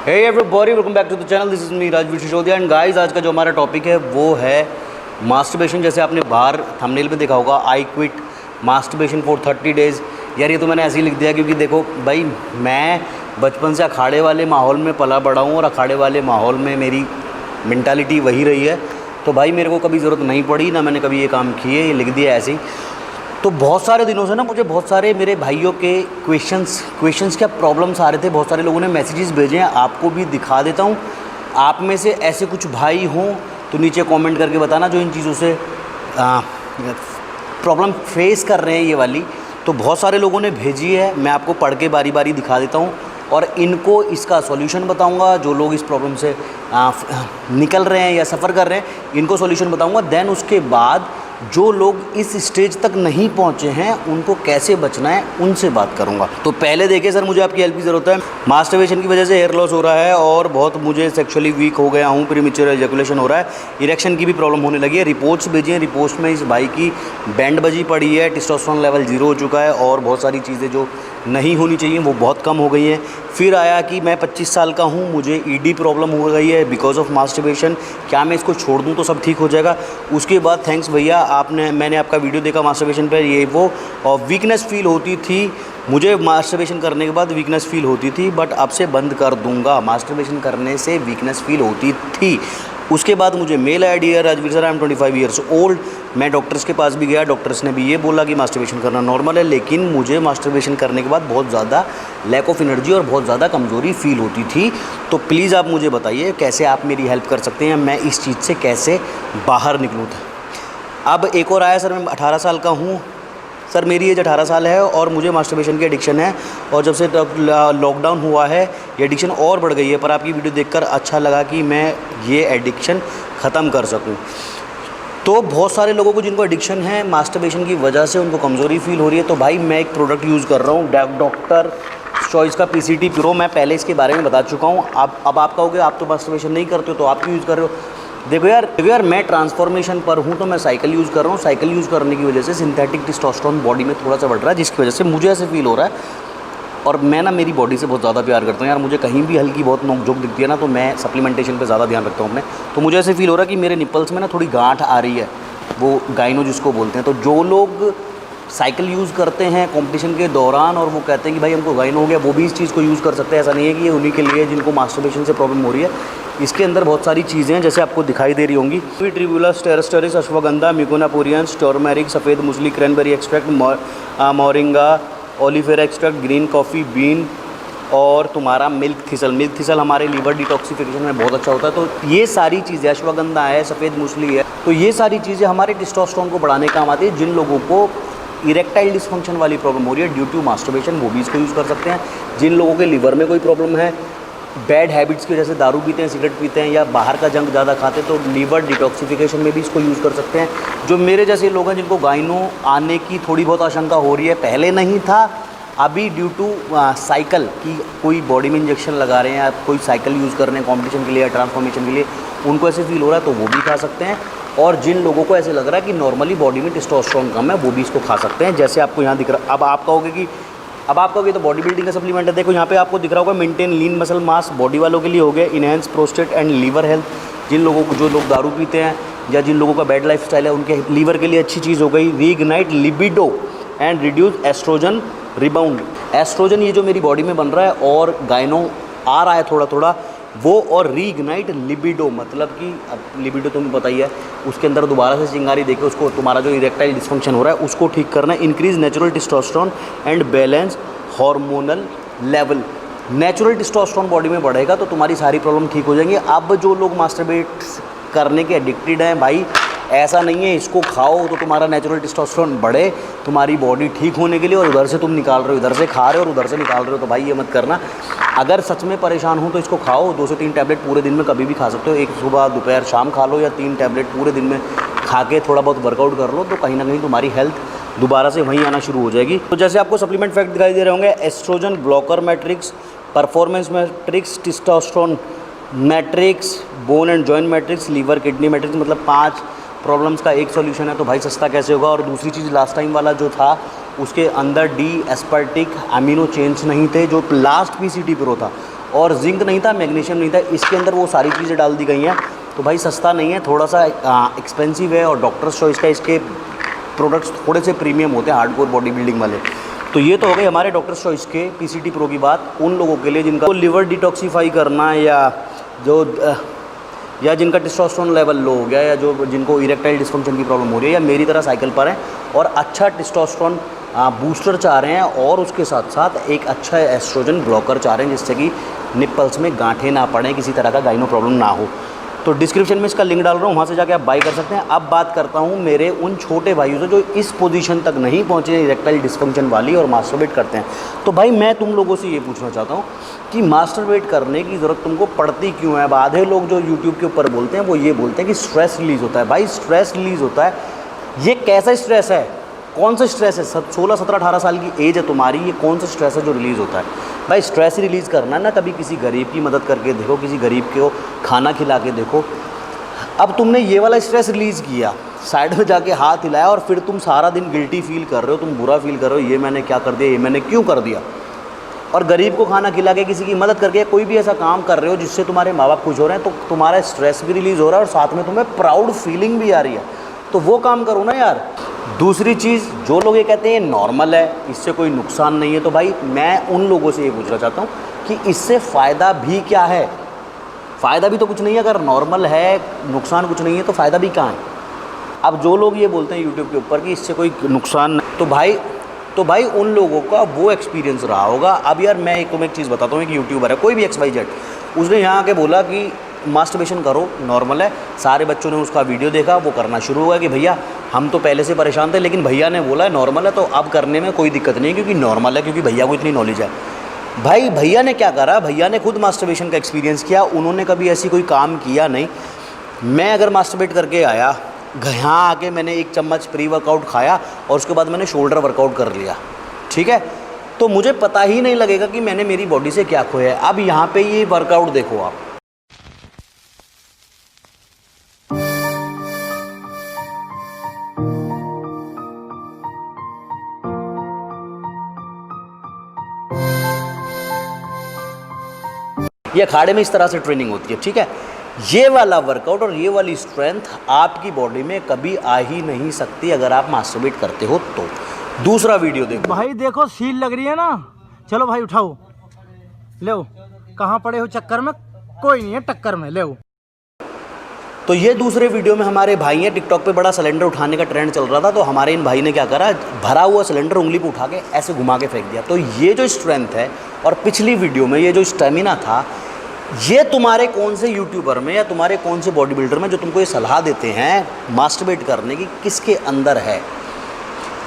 Hey everybody, welcome back to the channel. This is me Rajveer Sisodiya and guys, आज का जो हमारा टॉपिक है वो है मास्टरबेशन। जैसे आपने बाहर थंबनेल पे देखा होगा, I quit masturbation for 30 days. यार ये तो मैंने ऐसे ही लिख दिया क्योंकि देखो भाई, मैं बचपन से अखाड़े वाले माहौल में पला बड़ा हूँ और अखाड़े वाले माहौल में मेरी मेंटालिटी वही रही है। तो भाई मेरे को कभी ज़रूरत नहीं पड़ी, ना मैंने कभी ये काम किए, ये लिख दिया ऐसे ही। तो बहुत सारे दिनों से ना मुझे बहुत सारे मेरे भाइयों के क्वेश्चंस क्या प्रॉब्लम्स आ रहे थे। बहुत सारे लोगों ने मैसेजेस भेजे हैं, आपको भी दिखा देता हूँ। आप में से ऐसे कुछ भाई हों तो नीचे कमेंट करके बताना जो इन चीज़ों से प्रॉब्लम फेस कर रहे हैं ये वाली। तो बहुत सारे लोगों ने भेजी है, मैं आपको पढ़ के बारी बारी दिखा देता हूँ और इनको इसका सॉल्यूशन बताऊंगा। जो लोग इस प्रॉब्लम से निकल रहे हैं या सफ़र कर रहे हैं, इनको सॉल्यूशन बताऊंगा। देन उसके बाद जो लोग इस स्टेज तक नहीं पहुंचे हैं उनको कैसे बचना है उनसे बात करूंगा। तो पहले देखिए सर, मुझे आपकी हेल्प की ज़रूरत है। मास्टरबेशन की वजह से हेयर लॉस हो रहा है और बहुत मुझे सेक्सुअली वीक हो गया हूँ, प्रीमेच्योर एजैकुलेशन हो रहा है, इरेक्शन की भी प्रॉब्लम होने लगी है। रिपोर्ट्स भेजी हैं, रिपोर्ट्स में इस भाई की बैंड बजी पड़ी है, टेस्टोस्टेरोन लेवल 0 हो चुका है और बहुत सारी चीज़ें जो नहीं होनी चाहिए वो बहुत कम हो गई हैं। फिर आया कि मैं 25 साल का हूँ, मुझे ईडी प्रॉब्लम हो गई है बिकॉज ऑफ मास्टरबेशन, क्या मैं इसको छोड़ दूँ तो सब ठीक हो जाएगा। उसके बाद थैंक्स भैया, मैंने आपका वीडियो देखा मास्टरबेशन पर, ये वो, और वीकनेस फील होती थी मुझे मास्टरबेशन करने के बाद, वीकनेस फील होती थी, बट अब से बंद कर दूंगा। मास्टरबेशन करने से वीकनेस फील होती थी। उसके बाद मुझे मेल आई डी है, Rajveer sir I am 25 years old. मैं डॉक्टर्स के पास भी गया, डॉक्टर्स ने भी ये बोला कि मास्टरबेशन करना नॉर्मल है, लेकिन मुझे मास्टरबेशन करने के बाद बहुत ज़्यादा लैक ऑफ एनर्जी और बहुत ज़्यादा कमज़ोरी फील होती थी। तो प्लीज़ आप मुझे बताइए कैसे आप मेरी हेल्प कर सकते हैं, मैं इस चीज़ से कैसे बाहर निकलूँ। अब एक और आया, सर मैं 18 साल का हूँ। सर मेरी एज 18 साल है और मुझे मास्टरबेशन की एडिक्शन है और जब से लॉकडाउन हुआ है ये एडिक्शन और बढ़ गई है। पर आपकी वीडियो देखकर अच्छा लगा कि मैं ये एडिक्शन ख़त्म कर सकूं। तो बहुत सारे लोगों को जिनको एडिक्शन है मास्टरबेशन की वजह से, उनको कमज़ोरी फील हो रही है। तो भाई मैं एक प्रोडक्ट यूज़ कर रहा हूँ, डॉक्टर चॉइस का PCT प्रो। मैं पहले इसके बारे में बता चुका हूँ। अब आप कहोगे आप तो मास्टरबेशन नहीं करते हो तो आप क्यों यूज़ कर रहे हो। देखो यार मैं ट्रांसफॉर्मेशन पर हूँ तो मैं साइकिल यूज़ कर रहा हूँ। साइकिल यूज़ करने की वजह से सिंथेटिक टेस्टोस्टेरोन बॉडी में थोड़ा सा बढ़ रहा है, जिसकी वजह से मुझे ऐसे फील हो रहा है। और मैं ना मेरी बॉडी से बहुत ज़्यादा प्यार करता हूँ यार। मुझे कहीं भी हल्की बहुत नोक-झोंक दिखती है ना तो मैं सप्लीमेंटेशन पे ज़्यादा ध्यान रखता हूँ अपने। तो मुझे ऐसे फील हो रहा है कि मेरे निपल्स में ना थोड़ी गांठ आ रही है, वो गाइनो जिसको बोलते हैं। तो जो लोग साइकिल यूज़ करते हैं कंपटीशन के दौरान और वो कहते हैं कि भाई हमको गाइनो हो गया, वो भी इस चीज़ को यूज़ कर सकते हैं। ऐसा नहीं है कि ये उन्हीं के लिए जिनको मास्टरबेशन से प्रॉब्लम हो रही है। इसके अंदर बहुत सारी चीज़ें हैं जैसे आपको दिखाई दे रही होंगी, ट्रिब्यूलस टेरेस्टरिस, अश्वगंधा, मिकोनापोरियंस, टर्मरिक, सफ़ेद मूसली, cranberry extract, moringa, oleifera extract, green coffee bean और तुम्हारा मिल्क थिसल हमारे लीवर डिटॉक्सिफिकेशन में बहुत अच्छा होता है। तो ये सारी चीज़ें, अश्वगंधा है, सफ़ेद मूसली है, तो ये सारी चीज़ें हमारे टेस्टोस्टेरोन को बढ़ाने काम आती है। जिन लोगों को इरेक्टाइल डिस्फंक्शन वाली प्रॉब्लम हो रही है ड्यू टू मास्टरबेशन, वो भी इसको यूज़ कर सकते हैं। जिन लोगों के लीवर में कोई प्रॉब्लम है, बैड हैबिट्स की वजह से दारू पीते हैं, सिगरेट पीते हैं या बाहर का जंक ज़्यादा खाते हैं, तो लीवर डिटॉक्सिफिकेशन में भी इसको यूज़ कर सकते हैं। जो मेरे जैसे लोग हैं जिनको गाइनो आने की थोड़ी बहुत आशंका हो रही है, पहले नहीं था, अभी ड्यू टू साइकिल की कोई बॉडी में इंजेक्शन लगा रहे हैं या कोई साइकिल यूज़ कर रहे हैं कॉम्पिटिशन के लिए या ट्रांसफॉर्मेशन के लिए, उनको ऐसे फील हो रहा है तो वो भी खा सकते हैं। और जिन लोगों को ऐसे लग रहा है कि नॉर्मली बॉडी में टेस्टोस्टेरोन कम है, वो भी इसको खा सकते हैं। जैसे आपको यहाँ दिख रहा, अब आप कहोगे तो बॉडी बिल्डिंग का सप्लीमेंट है। देखो यहाँ पे आपको दिख रहा होगा, maintain lean muscle mass, body वालों के लिए हो गया। Enhance prostate and liver health, जिन लोगों को, जो लोग दारू पीते हैं या जिन लोगों का बैड लाइफ स्टाइल है, उनके लीवर के लिए अच्छी चीज़ हो गई। Reignite libido and reduce oestrogen rebound. Oestrogen ये जो मेरी बॉडी में बन रहा है और गाइनो आ रहा है थोड़ा थोड़ा, वो, और रीइग्नाइट लिबिडो मतलब कि अब लिबिडो तुम्हें पता ही है, उसके अंदर दोबारा से चिंगारी देके उसको, तुम्हारा जो इरेक्टाइल डिस्फंक्शन हो रहा है उसको ठीक करना है। Increase natural testosterone and balance hormonal level. Natural testosterone body में बढ़ेगा तो तुम्हारी सारी प्रॉब्लम ठीक हो जाएंगी। अब जो लोग मास्टरबेट करने के एडिक्टेड हैं, भाई ऐसा नहीं है इसको खाओ तो तुम्हारा नेचुरल टेस्टोस्टेरोन बढ़े, तुम्हारी बॉडी ठीक होने के लिए, और उधर से तुम निकाल रहे हो, इधर से खा रहे हो और उधर से निकाल रहे हो, तो भाई ये मत करना। अगर सच में परेशान हो तो इसको खाओ, 2 से 3 टैबलेट पूरे दिन में कभी भी खा सकते हो। एक सुबह दोपहर शाम खा लो या 3 टैबलेट पूरे दिन में खा के थोड़ा बहुत वर्कआउट कर लो, तो कहीं ना कहीं तुम्हारी हेल्थ दोबारा से वहीं आना शुरू हो जाएगी। तो जैसे आपको सप्लीमेंट फैक्ट दिखाई दे रहे होंगे, oestrogen blocker metrics, performance metrics, testosterone metrics, bone and joint metrics, liver kidney metrics, मतलब 5 प्रॉब्लम्स का एक सॉल्यूशन है। तो भाई सस्ता कैसे होगा। और दूसरी चीज़, लास्ट टाइम वाला जो था उसके अंदर डी एस्पर्टिक अमीनो चेन्स नहीं थे, जो लास्ट PCT प्रो था। और जिंक नहीं था, मैग्नीशियम नहीं था, इसके अंदर वो सारी चीज़ें डाल दी गई हैं। तो भाई सस्ता नहीं है, थोड़ा सा एक्सपेंसिव है, और डॉक्टर्स चॉइस का इसके प्रोडक्ट्स थोड़े से प्रीमियम होते हैं हार्डकोर बॉडी बिल्डिंग वाले। तो ये तो हो गए हमारे डॉक्टर्स चॉइस के PCT प्रो की बात उन लोगों के लिए जिनका लिवर डिटॉक्सीफाई करना या जिनका टेस्टोस्टेरोन लेवल लो हो गया, या जिनको इरेक्टाइल डिस्फंक्शन की प्रॉब्लम हो रही है, या मेरी तरह साइकिल पर हैं और अच्छा टेस्टोस्टेरोन बूस्टर चाह रहे हैं, और उसके साथ साथ एक अच्छा एस्ट्रोजन ब्लॉकर चाह रहे हैं जिससे कि निप्पल्स में गांठें ना पड़ें, किसी तरह का गाइनो प्रॉब्लम ना हो। तो डिस्क्रिप्शन में इसका लिंक डाल रहा हूँ, वहाँ से जाके आप बाय कर सकते हैं। अब बात करता हूँ मेरे उन छोटे भाइयों से जो इस पोजीशन तक नहीं पहुँचे हैं इरेक्टाइल डिस्फंक्शन वाली और मास्टरबेट करते हैं। तो भाई मैं तुम लोगों से ये पूछना चाहता हूँ कि मास्टरबेट करने की ज़रूरत तुमको पड़ती क्यों है। अब आधे लोग जो यूट्यूब के ऊपर बोलते हैं वो ये बोलते हैं कि स्ट्रेस रिलीज़ होता है। भाई स्ट्रेस रिलीज़ होता है, ये कैसा स्ट्रेस है, कौन सा स्ट्रेस है? 16, 17, 18 साल की एज है तुम्हारी, ये कौन सा स्ट्रेस है जो रिलीज़ होता है? भाई स्ट्रेस ही रिलीज़ करना है ना, कभी किसी गरीब की मदद करके देखो, किसी गरीब को खाना खिला के देखो। अब तुमने ये वाला स्ट्रेस रिलीज़ किया, साइड में जाके हाथ हिलाया, और फिर तुम सारा दिन गिल्टी फील कर रहे हो, तुम बुरा फील कर रहे हो, ये मैंने क्या कर दिया, ये मैंने क्यों कर दिया। और गरीब को खाना खिला के, किसी की मदद करके, कोई भी ऐसा काम कर रहे हो जिससे तुम्हारे माँ बाप खुश हो रहे हैं, तो तुम्हारा स्ट्रेस भी रिलीज़ हो रहा है और साथ में तुम्हें प्राउड फीलिंग भी आ रही है। तो वो काम करो ना यार। दूसरी चीज़, जो लोग ये कहते हैं नॉर्मल है, इससे कोई नुकसान नहीं है, तो भाई मैं उन लोगों से ये पूछना चाहता हूँ कि इससे फ़ायदा भी क्या है? फ़ायदा भी तो कुछ नहीं है। अगर नॉर्मल है, नुकसान कुछ नहीं है, तो फ़ायदा भी कहाँ है? अब जो लोग ये बोलते हैं यूट्यूब के ऊपर कि इससे कोई नुकसान नहीं, तो भाई उन लोगों का वो एक्सपीरियंस रहा होगा। अब यार मैं तुम्हें एक चीज़ बताता हूँ, एक यूट्यूबर है, कोई भी XYZ, उसने यहाँ आके बोला कि मास्टरबेशन करो, नॉर्मल है। सारे बच्चों ने उसका वीडियो देखा, वो करना शुरू हुआ कि भैया हम तो पहले से परेशान थे, लेकिन भैया ने बोला है नॉर्मल है, तो अब करने में कोई दिक्कत नहीं है क्योंकि नॉर्मल है, क्योंकि भैया को इतनी नॉलेज है। भाई भैया ने क्या करा, भैया ने खुद मास्टरबेशन का एक्सपीरियंस किया, उन्होंने कभी ऐसी कोई काम किया नहीं। मैं अगर मास्टरबेट करके आया, यहाँ आके मैंने 1 चम्मच प्री वर्कआउट खाया और उसके बाद मैंने शोल्डर वर्कआउट कर लिया, ठीक है, तो मुझे पता ही नहीं लगेगा कि मैंने मेरी बॉडी से क्या खोया है। अब यहाँ पे ये वर्कआउट देखो आप, ये अखाड़े में इस तरह से ट्रेनिंग होती है, ठीक है। ये वाला वर्कआउट और ये वाली स्ट्रेंथ आपकी बॉडी में कभी आ ही नहीं सकती अगर आप मास्टरबेट करते हो तो। दूसरा वीडियो देखो भाई, देखो सील लग रही है ना, चलो भाई उठाओ, ले कहाँ पड़े हो चक्कर में, कोई नहीं है टक्कर में, ले। तो ये दूसरे वीडियो में हमारे भाई हैं, टिकटॉक पे बड़ा सिलेंडर उठाने का ट्रेंड चल रहा था, तो हमारे इन भाई ने क्या करा, भरा हुआ सिलेंडर उंगली पे उठा के ऐसे घुमा के फेंक दिया। तो ये जो स्ट्रेंथ है और पिछली वीडियो में ये जो स्टेमिना था, ये तुम्हारे कौन से यूट्यूबर में या तुम्हारे कौन से बॉडी बिल्डर में जो तुमको ये सलाह देते हैं मास्टरबेट करने की, किसके अंदर है?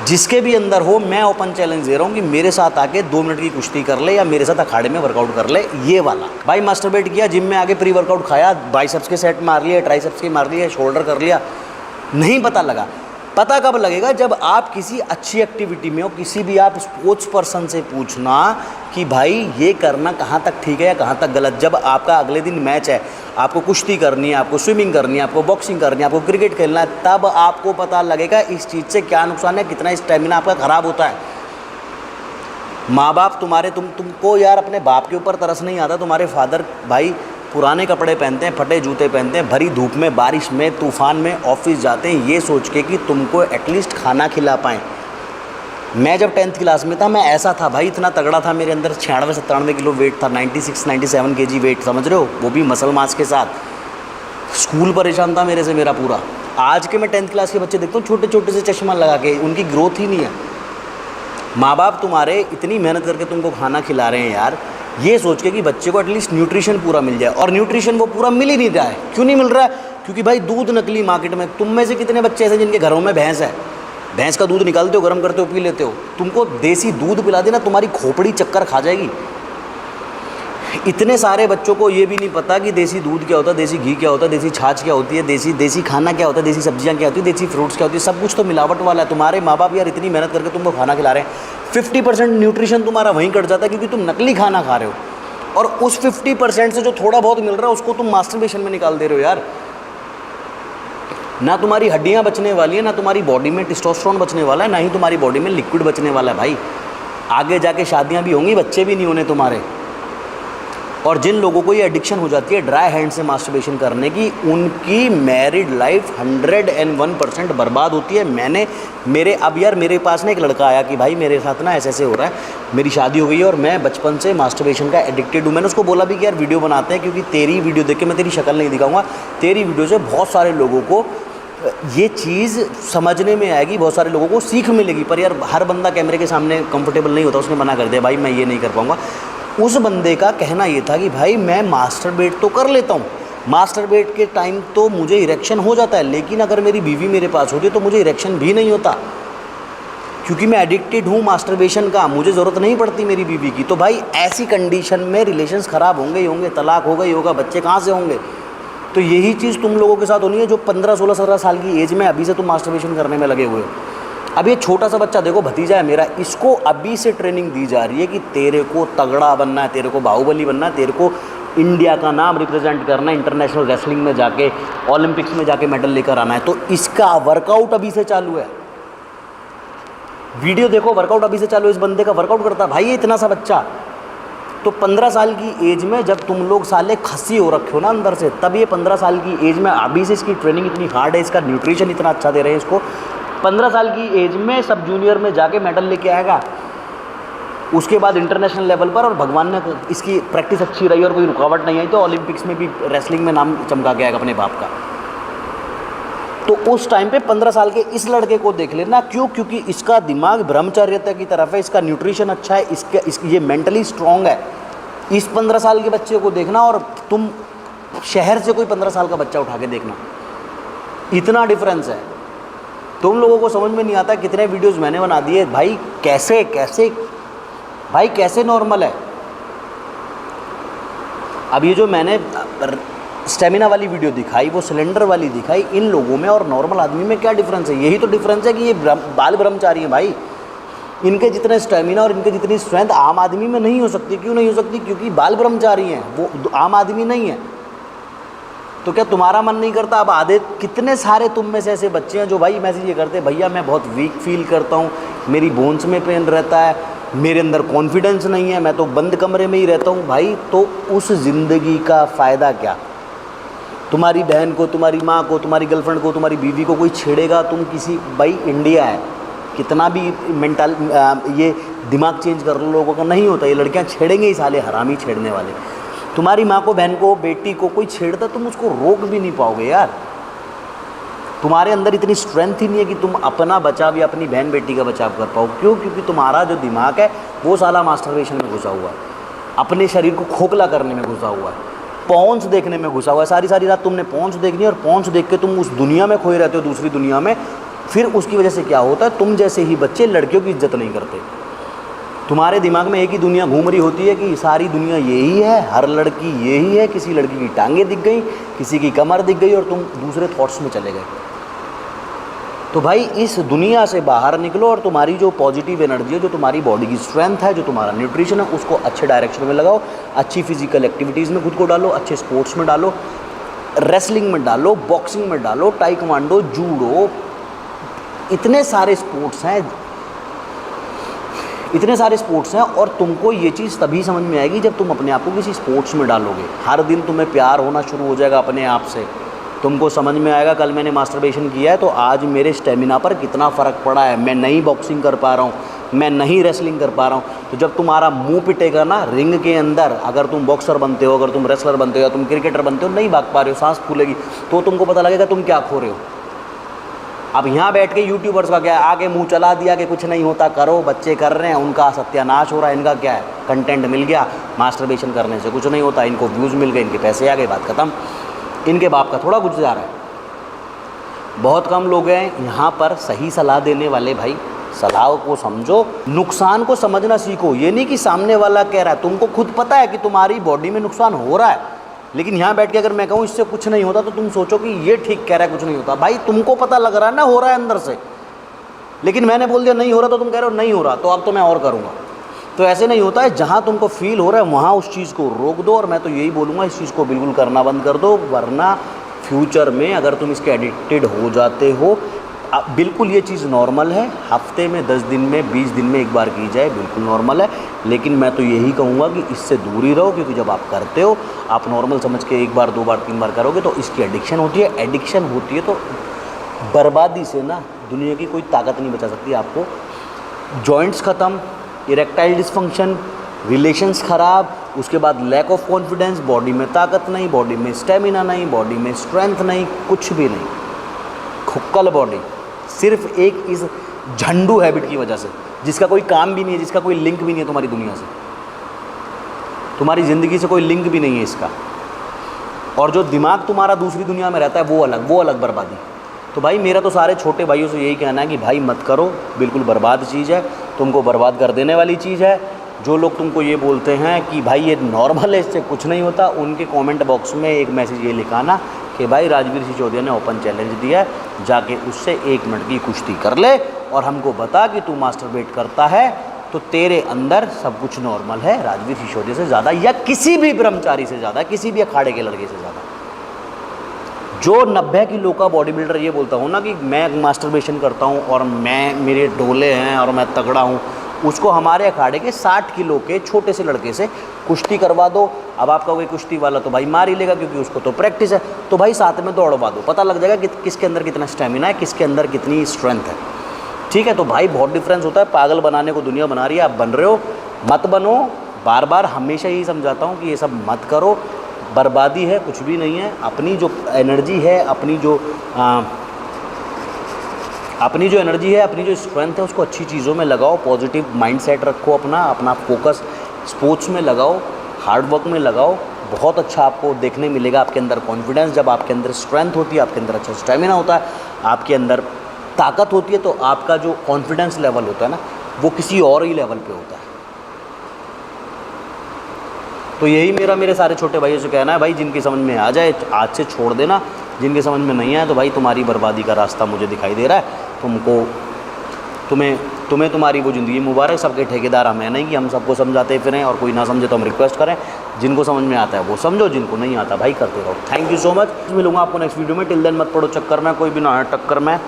जिसके भी अंदर हो, मैं ओपन चैलेंज दे रहा हूँ कि मेरे साथ आके 2 मिनट की कुश्ती कर ले या मेरे साथ अखाड़े में वर्कआउट कर ले। ये वाला भाई मास्टरबेट किया, जिम में आके प्री वर्कआउट खाया, बाइसेप्स के सेट मार लिए, ट्राइसेप्स के मार लिए, शोल्डर कर लिया, नहीं पता लगा। पता कब लगेगा, जब आप किसी अच्छी एक्टिविटी में हो, किसी भी आप स्पोर्ट्स पर्सन से पूछना कि भाई ये करना कहाँ तक ठीक है या कहाँ तक गलत। जब आपका अगले दिन मैच है, आपको कुश्ती करनी है, आपको स्विमिंग करनी है, आपको बॉक्सिंग करनी है, आपको क्रिकेट खेलना है, तब आपको पता लगेगा इस चीज़ से क्या नुकसान है, कितना स्टेमिना आपका ख़राब होता है। माँ बाप तुम्हारे तुमको यार अपने बाप के ऊपर तरस नहीं आता। तुम्हारे फादर भाई पुराने कपड़े पहनते हैं, फटे जूते पहनते हैं, भरी धूप में, बारिश में, तूफ़ान में ऑफिस जाते हैं, ये सोच के कि तुमको एटलीस्ट खाना खिला पाएँ। मैं जब 10th क्लास में था, मैं ऐसा था भाई, इतना तगड़ा था, मेरे अंदर 96-97 किलो वेट था, 96-97 kg वेट, समझ रहे हो, वो भी मसल मास के साथ। स्कूल परेशान था मेरे से मेरा पूरा। आज के मैं 10th क्लास के बच्चे देखता हूँ छोटे छोटे से चश्मा लगा के, उनकी ग्रोथ ही नहीं है। माँ बाप तुम्हारे इतनी मेहनत करके तुमको खाना खिला रहे हैं यार, ये सोच के कि बच्चे को एटलीस्ट न्यूट्रिशन पूरा मिल जाए, और न्यूट्रिशन वो पूरा मिल ही नहीं रहा है। क्यों नहीं मिल रहा है? क्योंकि भाई दूध नकली मार्केट में। तुम में से कितने बच्चे ऐसे जिनके घरों में भैंस है, भैंस का दूध निकालते हो, गर्म करते हो, पी लेते हो। तुमको देसी दूध पिला देना, तुम्हारी खोपड़ी चक्कर खा जाएगी। इतने सारे बच्चों को ये भी नहीं पता कि देसी दूध क्या होता है, देसी घी क्या होता है, देसी छाछ क्या होती है, देसी खाना क्या होता है, देसी सब्जियां क्या होती है, देसी फ्रूट्स क्या होती है। सब कुछ तो मिलावट वाला है। तुम्हारे माँ बाप यार इतनी मेहनत करके तुमको खाना खिला रहे हैं, 50% न्यूट्रिशन तुम्हारा वहीं कट जाता है क्योंकि तुम नकली खाना खा रहे हो। और उस 50% से जो थोड़ा बहुत मिल रहा है उसको तुम मास्टरबेशन में निकाल दे रहे हो यार। ना तुम्हारी हड्डियां बचने वाली है, ना तुम्हारी बॉडी में टेस्टोस्टेरोन बचने वाला है, ना ही तुम्हारी बॉडी में लिक्विड बचने वाला है। भाई आगे जाके शादियां भी होंगी, बच्चे भी नहीं होने तुम्हारे। और जिन लोगों को ये एडिक्शन हो जाती है ड्राई हैंड से मास्टरबेशन करने की, उनकी मैरिड लाइफ 101% बर्बाद होती है। मेरे पास ना एक लड़का आया कि भाई मेरे साथ ना ऐसे हो रहा है, मेरी शादी हो गई है और मैं बचपन से मास्टरबेशन का एडिक्टेड हूँ। मैंने उसको बोला भी कि यार वीडियो बनाते हैं, क्योंकि तेरी वीडियो देख के मैं तेरी शक्ल नहीं दिखाऊंगा, तेरी वीडियो से बहुत सारे लोगों को ये चीज़ समझने में आएगी, बहुत सारे लोगों को सीख मिलेगी। पर यार हर बंदा कैमरे के सामने कंफर्टेबल नहीं होता, उसने मना कर दिया भाई मैं ये नहीं कर पाऊँगा। उस बंदे का कहना ये था कि भाई मैं मास्टरबेट तो कर लेता हूँ, मास्टरबेट के टाइम तो मुझे इरेक्शन हो जाता है, लेकिन अगर मेरी बीवी मेरे पास होती तो मुझे इरेक्शन भी नहीं होता, क्योंकि मैं एडिक्टेड हूँ मास्टरबेशन का, मुझे ज़रूरत नहीं पड़ती मेरी बीवी की। तो भाई ऐसी कंडीशन में रिलेशंस ख़राब होंगे ही होंगे, तलाक होगा ही होगा, बच्चे कहाँ से होंगे। तो यही चीज़ तुम लोगों के साथ होनी है जो 15, 16, 17 साल की एज में अभी से तुम मास्टरबेशन करने में लगे हुए हो। अब ये छोटा सा बच्चा देखो, भतीजा है मेरा, इसको अभी से ट्रेनिंग दी जा रही है कि तेरे को तगड़ा बनना है, तेरे को बाहुबली बनना है, तेरे को इंडिया का नाम रिप्रेजेंट करना है, इंटरनेशनल रेसलिंग में जाके, ओलंपिक्स में जाके मेडल लेकर आना है। तो इसका वर्कआउट अभी से चालू है। वीडियो देखो, वर्कआउट अभी से चालू है, इस बंदे का वर्कआउट करता है। भाई ये इतना सा बच्चा, तो 15 साल की एज में जब तुम लोग साले खस्सी हो रखे हो ना अंदर से, तब ये 15 साल की एज में अभी से इसकी ट्रेनिंग इतनी हार्ड है, इसका न्यूट्रिशन इतना अच्छा दे रहे हैं इसको, 15 साल की एज में सब जूनियर में जाके मेडल लेके आएगा, उसके बाद इंटरनेशनल लेवल पर, और भगवान ने इसकी प्रैक्टिस अच्छी रही और कोई रुकावट नहीं आई तो ओलंपिक्स में भी रेसलिंग में नाम चमका के आएगा अपने बाप का। तो उस टाइम पे 15 साल के इस लड़के को देख लेना, क्यों? क्योंकि इसका दिमाग ब्रह्मचर्यता की तरफ है, इसका न्यूट्रिशन अच्छा है, ये मेंटली स्ट्रॉन्ग है। इस 15 साल के बच्चे को देखना और तुम शहर से कोई 15 साल का बच्चा उठा के देखना, इतना डिफरेंस है। तुम लोगों को समझ में नहीं आता कितने वीडियोस मैंने बना दिए भाई, कैसे नॉर्मल है। अब ये जो मैंने स्टेमिना वाली वीडियो दिखाई, वो सिलेंडर वाली दिखाई, इन लोगों में और नॉर्मल आदमी में क्या डिफरेंस है? यही तो डिफरेंस है कि ये बाल ब्रह्मचारी हैं भाई। इनके जितने स्टेमिना और इनके जितनी स्ट्रेंथ आम आदमी में नहीं हो सकती। क्यों नहीं हो सकती? क्योंकि बाल ब्रह्मचारी हैं, वो आम आदमी नहीं है। तो क्या तुम्हारा मन नहीं करता? अब आधे कितने सारे तुम में से ऐसे बच्चे हैं जो भाई मैसेज ये करते हैं, भैया मैं बहुत वीक फील करता हूँ, मेरी बोन्स में पेन रहता है, मेरे अंदर कॉन्फिडेंस नहीं है, मैं तो बंद कमरे में ही रहता हूँ। भाई तो उस ज़िंदगी का फ़ायदा क्या? तुम्हारी बहन को, तुम्हारी माँ को, तुम्हारी गर्लफ्रेंड को, तुम्हारी बीवी को कोई छेड़ेगा, तुम किसी, भाई इंडिया है, कितना भी मेंटल ये दिमाग चेंज कर लो लोगों का नहीं होता, ये लड़कियाँ छेड़ेंगे ही साले हरामी छेड़ने वाले। तुम्हारी माँ को, बहन को, बेटी को कोई छेड़ता तुम उसको रोक भी नहीं पाओगे यार। तुम्हारे अंदर इतनी स्ट्रेंथ ही नहीं है कि तुम अपना बचाव या अपनी बहन बेटी का बचाव कर पाओ। क्यों? क्योंकि तुम्हारा जो दिमाग है वो साला मास्टरबेशन में घुसा हुआ है, अपने शरीर को खोखला करने में घुसा हुआ है, पॉन्स देखने में घुसा हुआ है। सारी सारी रात तुमने पॉन्स देखनी है और पॉन्स देख के तुम उस दुनिया में खोए रहते हो, दूसरी दुनिया में। फिर उसकी वजह से क्या होता है? तुम जैसे ही बच्चे लड़कियों की इज्जत नहीं करते। तुम्हारे दिमाग में एक ही दुनिया घूम रही होती है कि सारी दुनिया यही है, हर लड़की यही है, किसी लड़की की टांगें दिख गई, किसी की कमर दिख गई और तुम दूसरे थॉट्स में चले गए। तो भाई इस दुनिया से बाहर निकलो और तुम्हारी जो पॉजिटिव एनर्जी है, जो तुम्हारी बॉडी की स्ट्रेंथ है, जो तुम्हारा न्यूट्रिशन है, उसको अच्छे डायरेक्शन में लगाओ। अच्छी फिजिकल एक्टिविटीज़ में खुद को डालो, अच्छे स्पोर्ट्स में डालो, रेसलिंग में डालो, बॉक्सिंग में डालो, टाइकवांडो, जूडो, इतने सारे स्पोर्ट्स हैं और तुमको ये चीज़ तभी समझ में आएगी जब तुम अपने आप को किसी स्पोर्ट्स में डालोगे। हर दिन तुम्हें प्यार होना शुरू हो जाएगा अपने आप से। तुमको समझ में आएगा कल मैंने मास्टरबेशन किया है तो आज मेरे स्टेमिना पर कितना फ़र्क पड़ा है, मैं नहीं बॉक्सिंग कर पा रहा हूँ, मैं नहीं रेसलिंग कर पा रहा हूँ। तो जब तुम्हारा मुंह पिटेगा ना रिंग के अंदर, अगर तुम बॉक्सर बनते हो, अगर तुम रेसलर बनते हो या तुम क्रिकेटर बनते हो, नहीं भाग पा रहे हो, सांस फूलेगी, तो तुमको पता लगेगा तुम क्या खो रहे हो। अब यहाँ बैठ के यूट्यूबर्स का क्या है, आगे मुंह चला दिया कि कुछ नहीं होता, करो, बच्चे कर रहे हैं, उनका सत्यानाश हो रहा है, इनका क्या है, कंटेंट मिल गया, मास्टरबेशन करने से कुछ नहीं होता, इनको व्यूज़ मिल गए, इनके पैसे आ गए, बात खत्म। इनके बाप का थोड़ा गुजार है। बहुत कम लोग हैं यहाँ पर सही सलाह देने वाले। भाई सलाह को समझो, नुकसान को समझना सीखो। ये नहीं कि सामने वाला कह रहा है, तुमको खुद पता है कि तुम्हारी बॉडी में नुकसान हो रहा है, लेकिन यहाँ बैठ के अगर मैं कहूँ इससे कुछ नहीं होता तो तुम सोचो कि ये ठीक कह रहा है, कुछ नहीं होता। भाई तुमको पता लग रहा है ना हो रहा है अंदर से, लेकिन मैंने बोल दिया नहीं हो रहा तो तुम कह रहे हो नहीं हो रहा तो अब तो मैं और करूँगा। तो ऐसे नहीं होता है। जहाँ तुमको फील हो रहा है वहाँ उस चीज़ को रोक दो। और मैं तो यही बोलूँगा इस चीज़ को बिल्कुल करना बंद कर दो, वरना फ्यूचर में अगर तुम इसके एडिक्टेड हो जाते हो, बिल्कुल ये चीज़ नॉर्मल है। हफ्ते में 10 दिन में 20 दिन में एक बार की जाए, बिल्कुल नॉर्मल है। लेकिन मैं तो यही कहूँगा कि इससे दूर ही रहो, क्योंकि जब आप करते हो आप नॉर्मल समझ के 1 बार 2 बार 3 बार करोगे तो इसकी एडिक्शन होती है। एडिक्शन होती है तो बर्बादी से ना दुनिया की कोई ताकत नहीं बचा सकती आपको। जॉइंट्स ख़त्म, इरेक्टाइल डिसफंक्शन, रिलेशंस ख़राब, उसके बाद लैक ऑफ कॉन्फिडेंस, बॉडी में ताकत नहीं, बॉडी में स्टेमिना नहीं, बॉडी में स्ट्रेंथ नहीं, कुछ भी नहीं, खुक्कल बॉडी, सिर्फ एक इस झंडू हैबिट की वजह से, जिसका कोई काम भी नहीं है, जिसका कोई लिंक भी नहीं है तुम्हारी दुनिया से, तुम्हारी ज़िंदगी से कोई लिंक भी नहीं है इसका। और जो दिमाग तुम्हारा दूसरी दुनिया में रहता है वो अलग बर्बादी। तो भाई मेरा तो सारे छोटे भाइयों से यही कहना है कि भाई मत करो, बिल्कुल बर्बाद चीज़ है, तुमको बर्बाद कर देने वाली चीज़ है। जो लोग तुमको ये बोलते हैं कि भाई ये नॉर्मल है, इससे कुछ नहीं होता, उनके कमेंट बॉक्स में एक मैसेज ये लिखाना कि भाई राजवीर सिसोदिया ने ओपन चैलेंज दिया है, जाके उससे 1 मिनट की कुश्ती कर ले और हमको बता कि तू मास्टरबेट करता है तो तेरे अंदर सब कुछ नॉर्मल है, राजवीर सिसोदिया से ज़्यादा या किसी भी ब्रह्मचारी से ज़्यादा, किसी भी अखाड़े के लड़के से ज़्यादा। जो 90 किलो का बॉडी बिल्डर ये बोलता हूँ ना कि मैं मास्टरबेशन करता हूँ और मैं मेरे डोले हैं और मैं तगड़ा हूँ, उसको हमारे अखाड़े के 60 किलो के छोटे से लड़के से कुश्ती करवा दो। अब आपका कोई कुश्ती वाला तो भाई मार ही लेगा, क्योंकि उसको तो प्रैक्टिस है, तो भाई साथ में दौड़वा दो, पता लग जाएगा कि किसके अंदर कितना स्टेमिना है, किसके अंदर कितनी स्ट्रेंथ है। ठीक है, तो भाई बहुत डिफरेंस होता है। पागल बनाने को दुनिया बना रही है, आप बन रहे हो, मत बनो। बार बार हमेशा यही समझाता हूँ कि ये सब मत करो, बर्बादी है, कुछ भी नहीं है। अपनी जो एनर्जी है, अपनी जो एनर्जी है, अपनी जो स्ट्रेंथ है, उसको अच्छी चीज़ों में लगाओ, पॉजिटिव माइंडसेट रखो, अपना फोकस स्पोर्ट्स में लगाओ, हार्ड वर्क में लगाओ। बहुत अच्छा आपको देखने मिलेगा, आपके अंदर कॉन्फिडेंस, जब आपके अंदर स्ट्रेंथ होती है, आपके अंदर अच्छा स्टेमिना होता है, आपके अंदर ताकत होती है, तो आपका जो कॉन्फिडेंस लेवल होता है ना, वो किसी और ही लेवल पे होता है। तो यही मेरे सारे छोटे भाइयों से कहना है, भाई जिनकी समझ में आ जाए आज से छोड़ देना, जिनके समझ में नहीं आए तो भाई तुम्हारी बर्बादी का रास्ता मुझे दिखाई दे रहा है। तुम्हें तुम्हारी वो ज़िंदगी मुबारक। सबके ठेकेदार हम हैं नहीं कि हम सबको समझाते फिरें और कोई ना समझे तो हम रिक्वेस्ट करें। जिनको समझ में आता है वो समझो, जिनको नहीं आता भाई करते रहो। थैंक यू सो मच, मिलूंगा आपको नेक्स्ट वीडियो में। टिल देन मत पड़ो चक्कर में, कोई भी ना है टक्कर में।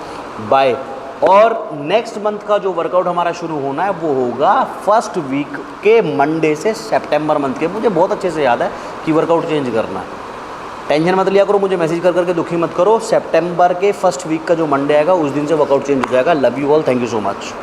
बाय। और नेक्स्ट मंथ का जो वर्कआउट हमारा शुरू होना है वो होगा फर्स्ट वीक के मंडे से, सितंबर मंथ के। मुझे बहुत अच्छे से याद है कि वर्कआउट चेंज करना है। टेंशन मत लिया करो, मुझे मैसेज कर करके दुखी मत करो। सितंबर के फर्स्ट वीक का जो मंडे आएगा उस दिन से वर्कआउट चेंज हो जाएगा। Love you all, thank you so much.